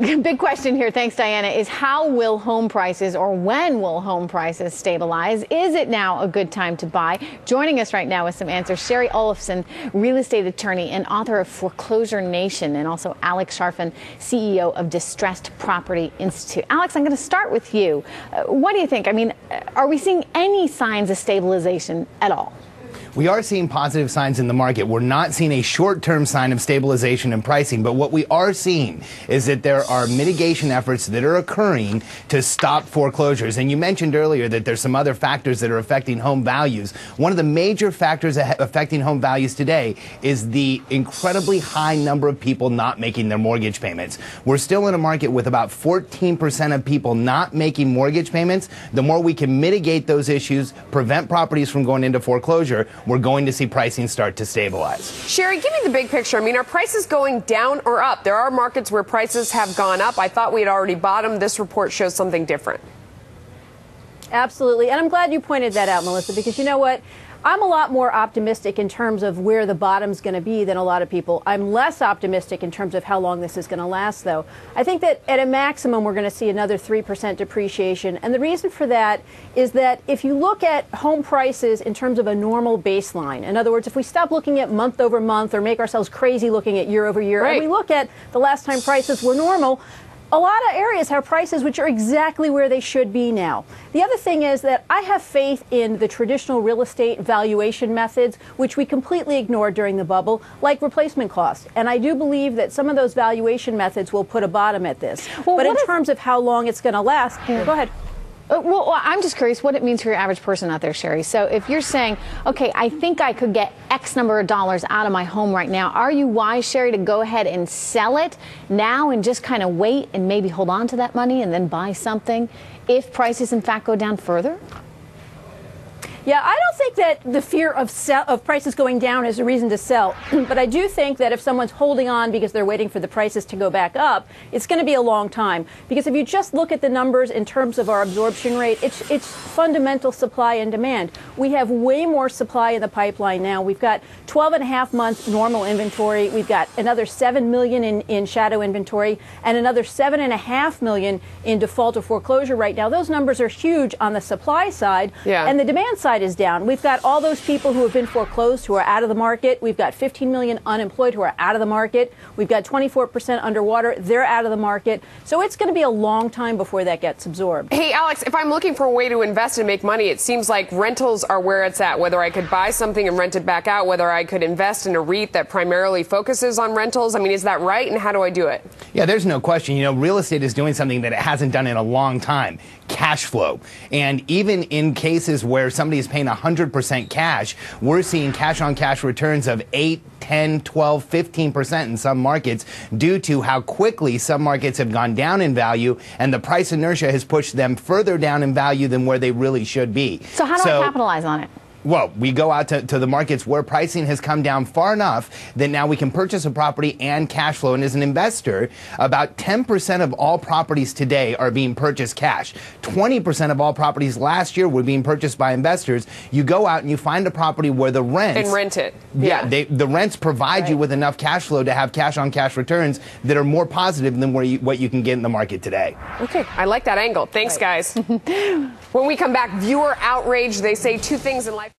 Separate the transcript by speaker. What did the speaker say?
Speaker 1: Big question here, thanks Diana, is how will home prices, or when will home prices stabilize? Is it now a good time to buy? Joining us right now with some answers, Shari Olefson, real estate attorney and author of Foreclosure Nation, and also Alex Sharfin, CEO of Distressed Property Institute. Alex, I'm going to start with you. What do you think? I mean, are we seeing any signs of stabilization at all?
Speaker 2: We are seeing positive signs in the market. We're not seeing a short-term sign of stabilization in pricing, but what we are seeing is that there are mitigation efforts that are occurring to stop foreclosures. And you mentioned earlier that there's some other factors that are affecting home values. One of the major factors affecting home values today is the incredibly high number of people not making their mortgage payments. We're still in a market with about 14% of people not making mortgage payments. The more we can mitigate those issues, prevent properties from going into foreclosure, we're going to see pricing start to stabilize.
Speaker 3: Shari, give me the big picture. I mean, are prices going down or up? There are markets where prices have gone up. I thought we had already bottomed. This report shows something different.
Speaker 4: Absolutely. And I'm glad you pointed that out, Melissa, because you know what? I'm a lot more optimistic in terms of where the bottom's going to be than a lot of people. I'm less optimistic in terms of how long this is going to last, though. I think that at a maximum, we're going to see another 3% depreciation. And the reason for that is that if you look at home prices in terms of a normal baseline, in other words, if we stop looking at month over month or make ourselves crazy looking at year over year,
Speaker 3: right,
Speaker 4: and we look at the last time prices were normal, a lot of areas have prices which are exactly where they should be now. The other thing is that I have faith in the traditional real estate valuation methods, which we completely ignored during the bubble, like replacement cost. And I do believe that some of those valuation methods will put a bottom at this. Well, but in terms of how long it's going to last, go ahead.
Speaker 1: Well, I'm just curious what it means for your average person out there, Shari. So if you're saying, okay, I think I could get X number of dollars out of my home right now, are you wise, Shari, to go ahead and sell it now and just kind of wait and maybe hold on to that money and then buy something if prices in fact go down further?
Speaker 4: Yeah, I don't think that the fear of prices going down is a reason to sell. But I do think that if someone's holding on because they're waiting for the prices to go back up, it's going to be a long time. Because if you just look at the numbers in terms of our absorption rate, it's fundamental supply and demand. We have way more supply in the pipeline now. We've got 12 and a half months normal inventory. We've got another 7 million in shadow inventory and another 7.5 million in default or foreclosure right now. Those numbers are huge on the supply side.
Speaker 3: Yeah.
Speaker 4: And the demand side is down. We've got all those people who have been foreclosed who are out of the market. We've got 15 million unemployed who are out of the market. We've got 24% underwater. They're out of the market. So it's going to be a long time before that gets absorbed.
Speaker 3: Hey, Alex, if I'm looking for a way to invest and make money, it seems like rentals are where it's at. Whether I could buy something and rent it back out, whether I could invest in a REIT that primarily focuses on rentals. I mean, is that right? And how do I do it?
Speaker 2: Yeah, there's no question. You know, real estate is doing something that it hasn't done in a long time. Cash flow. And even in cases where somebody is paying 100% cash, we're seeing cash-on-cash returns of 8, 10, 12, 15% in some markets due to how quickly some markets have gone down in value, and the price inertia has pushed them further down in value than where they really should be.
Speaker 1: So how do I capitalize on it?
Speaker 2: Well, we go out to the markets where pricing has come down far enough that now we can purchase a property and cash flow. And as an investor, about 10% of all properties today are being purchased cash. 20% of all properties last year were being purchased by investors. You go out and you find a property where the rents...
Speaker 3: And rent it.
Speaker 2: Yeah, the rents provide you with enough cash flow to have cash-on-cash returns that are more positive than what you can get in the market today.
Speaker 3: Okay, I like that angle. Thanks, guys. When we come back, viewer outrage. They say two things in life.